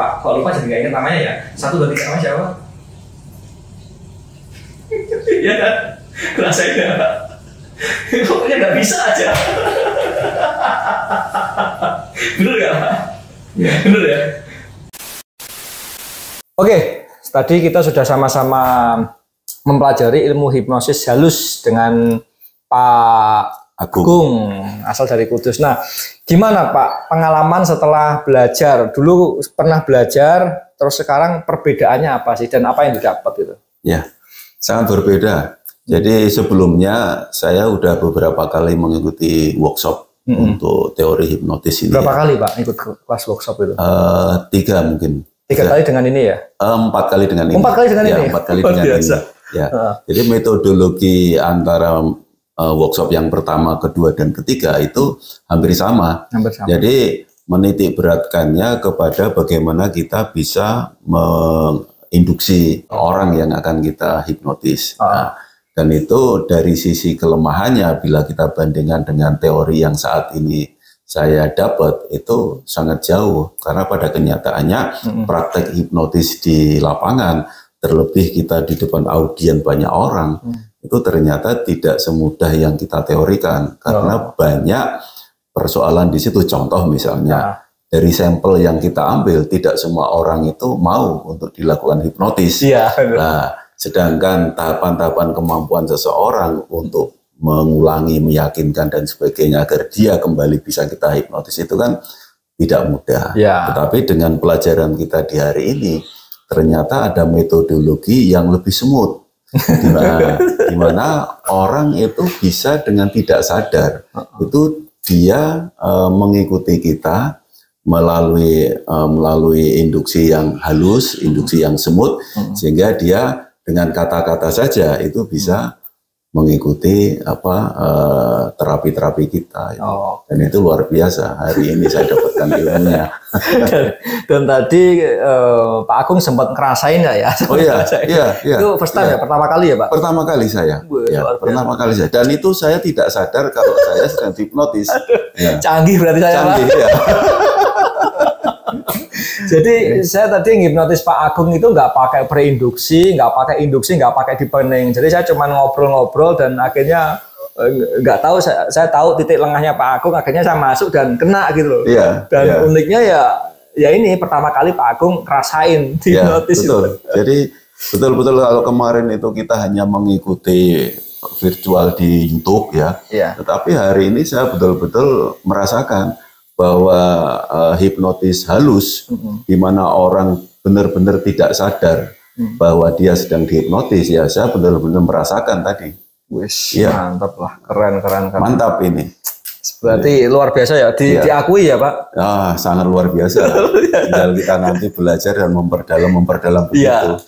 lupa. Kalau lupa jadi nggak ingat namanya ya. 1, 2, 3 namanya siapa? Iya kan? Rasain ya. Pokoknya nggak bisa aja. Bener nggak? Ya. Bener ya. Oke, tadi kita sudah sama-sama mempelajari ilmu hipnosis halus dengan Pak Agung, asal dari Kudus. Nah, gimana Pak pengalaman setelah belajar? Dulu pernah belajar, terus sekarang perbedaannya apa sih dan apa yang didapat itu? Ya, sangat berbeda. Jadi sebelumnya saya udah beberapa kali mengikuti workshop untuk teori hipnotis ini. Berapa kali Pak ikut kelas workshop itu? 3 mungkin. 3 kali dengan ini ya? 4 kali dengan ini. 4 kali dengan ini? 4 kali dengan ini. Ya. Jadi metodologi antara workshop yang pertama, kedua, dan ketiga itu hampir sama. Jadi menitik beratkannya kepada bagaimana kita bisa menginduksi orang yang akan kita hipnotis. Nah, dan itu dari sisi kelemahannya bila kita bandingkan dengan teori yang saat ini saya dapat itu sangat jauh. Karena pada kenyataannya praktek hipnotis di lapangan, terlebih kita di depan audien banyak orang, itu ternyata tidak semudah yang kita teorikan. Karena banyak persoalan di situ. Contoh misalnya, dari sampel yang kita ambil, tidak semua orang itu mau untuk dilakukan hipnotis. Nah, sedangkan tahapan-tahapan kemampuan seseorang untuk mengulangi, meyakinkan, dan sebagainya agar dia kembali bisa kita hipnotis itu kan tidak mudah. Tetapi dengan pelajaran kita di hari ini, ternyata ada metodologi yang lebih smooth. Di mana orang itu bisa dengan tidak sadar, itu dia mengikuti kita melalui induksi yang halus, induksi yang smooth, sehingga dia dengan kata-kata saja itu bisa mengikuti terapi-terapi kita. Dan itu luar biasa. Hari ini saya dapatkan ilmunya. dan tadi Pak Agung sempat ngerasain nggak ya? Oh iya. Itu first time ya, pertama kali ya Pak? Pertama kali saya. Pertama kali saya. Dan itu saya tidak sadar kalau saya sedang hipnotis. Canggih berarti saya Pak. Ya. Jadi saya tadi hipnotis Pak Agung itu nggak pakai preinduksi, nggak pakai induksi, nggak pakai deepening. Jadi saya cuma ngobrol-ngobrol dan akhirnya nggak tahu, saya tahu titik lengahnya Pak Agung, akhirnya saya masuk dan kena gitu loh. Dan uniknya ya ini pertama kali Pak Agung ngerasain hipnotis itu. Jadi betul-betul kalau kemarin itu kita hanya mengikuti virtual di YouTube tetapi hari ini saya betul-betul merasakan bahwa hipnotis halus, di mana orang benar-benar tidak sadar bahwa dia sedang dihipnotis, ya saya benar-benar merasakan tadi. Mantap lah, keren. Mantap ini. Berarti luar biasa ya, diakui ya Pak? Sangat luar biasa. Tinggal kita nanti belajar dan memperdalam begitu.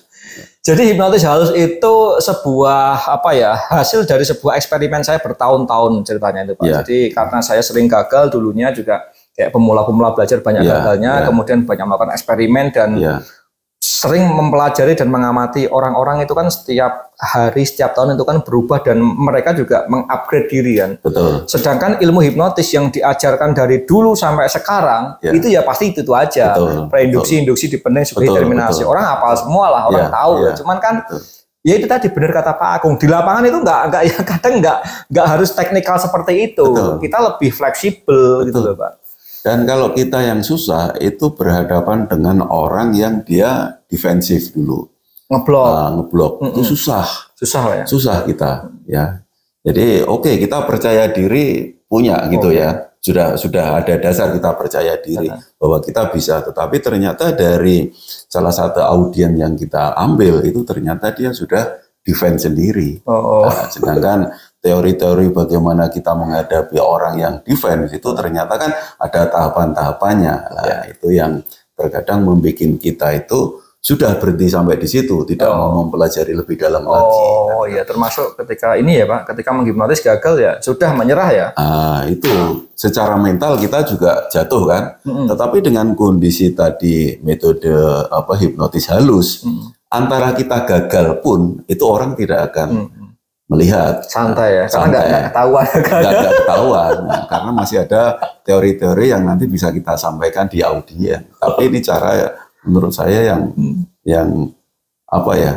Jadi hipnotis halus itu sebuah hasil dari sebuah eksperimen saya bertahun-tahun ceritanya itu Pak. Jadi karena saya sering gagal dulunya juga kayak pemula-pemula belajar banyak gagalnya, kemudian banyak melakukan eksperimen dan sering mempelajari dan mengamati orang-orang itu kan setiap hari, setiap tahun itu kan berubah dan mereka juga mengupgrade diri kan. Sedangkan ilmu hipnotis yang diajarkan dari dulu sampai sekarang itu ya pasti itu aja. Preinduksi, induksi, deepening, determinasi. Orang hafal semua lah, orang tahu. Cuman kan ya itu tadi benar kata Pak Agung, di lapangan itu kadang nggak harus teknikal seperti itu. Kita lebih fleksibel gitu loh Pak. Dan kalau kita yang susah itu berhadapan dengan orang yang dia defensif dulu, ngeblok, itu susah lah ya. Susah kita ya. Jadi kita percaya diri punya gitu ya. Sudah ada dasar kita percaya diri bahwa kita bisa. Tetapi ternyata dari salah satu audien yang kita ambil itu ternyata dia sudah defense sendiri. Sedangkan teori-teori bagaimana kita menghadapi orang yang defense itu ternyata kan ada tahapan-tahapannya. Itu yang terkadang membuat kita itu sudah berhenti sampai di situ, tidak mau mempelajari lebih dalam lagi. Termasuk ketika ini ya Pak, ketika menghipnotis gagal ya sudah menyerah ya. Itu secara mental kita juga jatuh kan. Tetapi dengan kondisi tadi metode hipnotis halus, antara kita gagal pun itu orang tidak akan melihat, santai ya, karena nggak ketahuan. Nggak ketahuan, karena masih ada teori-teori yang nanti bisa kita sampaikan di audien. Tapi ini cara menurut saya yang apa ya,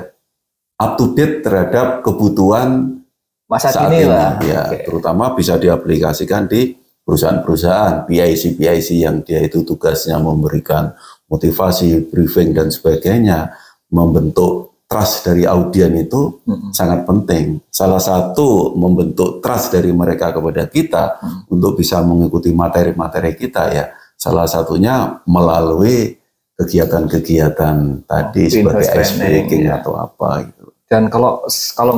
up to date terhadap kebutuhan masa saat kini ini lah. ya, terutama bisa diaplikasikan di perusahaan-perusahaan, PIC yang dia itu tugasnya memberikan motivasi, briefing dan sebagainya, membentuk trust dari audien itu sangat penting. Salah satu membentuk trust dari mereka kepada kita untuk bisa mengikuti materi-materi kita ya, salah satunya melalui kegiatan-kegiatan tadi sebagai ice breaking atau apa gitu. Dan kalau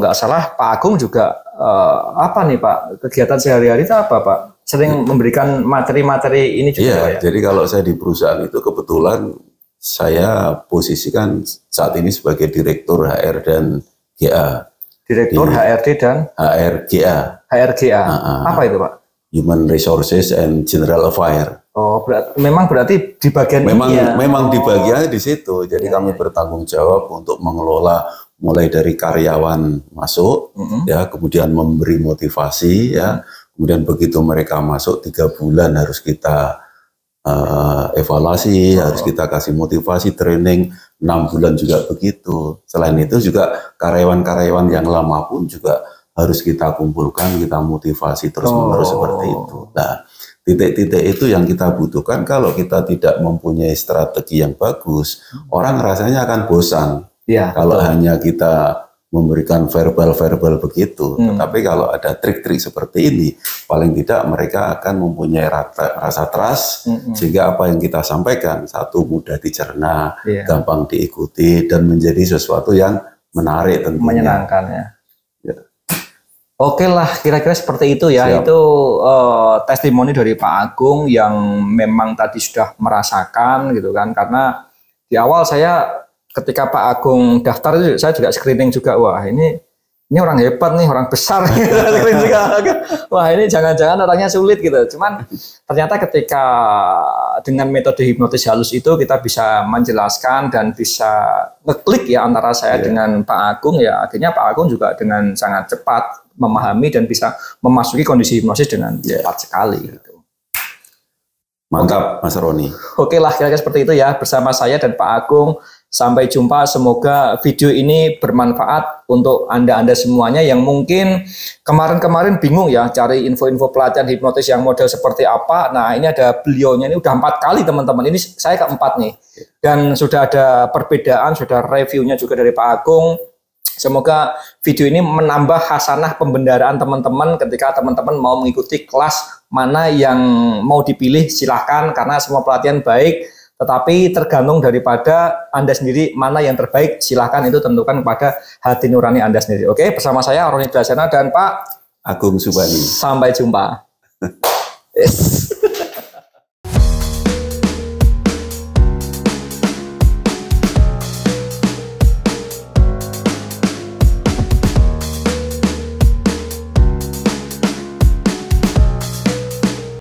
nggak salah Pak Agung juga apa nih Pak, kegiatan sehari-hari itu apa Pak? Sering memberikan materi-materi ini juga ya? Ya? Jadi kalau saya di perusahaan itu kebetulan saya posisikan saat ini sebagai Direktur HR dan GA. Direktur HRD dan HRGA. HRGA. Apa itu Pak? Human Resources and General Affairs. Oh, berarti di bagian ini ya? Memang di bagiannya di situ. Jadi kami bertanggung jawab untuk mengelola mulai dari karyawan masuk, ya, kemudian memberi motivasi, ya, kemudian begitu mereka masuk 3 bulan harus kita evaluasi, harus kita kasih motivasi, training, 6 bulan juga begitu. Selain itu juga karyawan-karyawan yang lama pun juga harus kita kumpulkan, kita motivasi terus-menerus seperti itu. Nah, titik-titik itu yang kita butuhkan. Kalau kita tidak mempunyai strategi yang bagus, orang rasanya akan bosan. Ya, kalau hanya kita memberikan verbal begitu. Tetapi kalau ada trik-trik seperti ini, paling tidak mereka akan mempunyai rasa trust, sehingga apa yang kita sampaikan, satu, mudah dicerna, gampang diikuti, dan menjadi sesuatu yang menarik tentunya. Menyenangkan ya. Oke lah, kira-kira seperti itu ya. Siap. Itu testimoni dari Pak Agung yang memang tadi sudah merasakan gitu kan. Karena di awal saya ketika Pak Agung daftar itu saya juga screening juga, wah ini orang hebat nih, orang besar. Wah ini jangan-jangan orangnya sulit gitu. Cuman ternyata ketika dengan metode hipnotis halus itu kita bisa menjelaskan dan bisa ngeklik ya antara saya dengan Pak Agung ya. Akhirnya Pak Agung juga dengan sangat cepat memahami dan bisa memasuki kondisi hipnosis dengan cepat sekali. Gitu. Mantap Mas Roni. Oke lah, kira-kira seperti itu ya bersama saya dan Pak Agung. Sampai jumpa, semoga video ini bermanfaat untuk Anda semuanya yang mungkin kemarin-kemarin bingung ya cari info-info pelatihan hipnotis yang model seperti apa. Nah ini ada beliaunya, ini udah 4 kali teman-teman, ini saya keempat nih. Dan sudah ada perbedaan, sudah reviewnya juga dari Pak Agung. Semoga video ini menambah hasanah pembendaraan teman-teman ketika teman-teman mau mengikuti kelas mana yang mau dipilih silahkan, karena semua pelatihan baik. Tetapi tergantung daripada Anda sendiri mana yang terbaik, silahkan itu tentukan kepada hati nurani Anda sendiri. Oke, bersama saya Roni Dlasana dan Pak Agung Subandi. Sampai jumpa. Yes.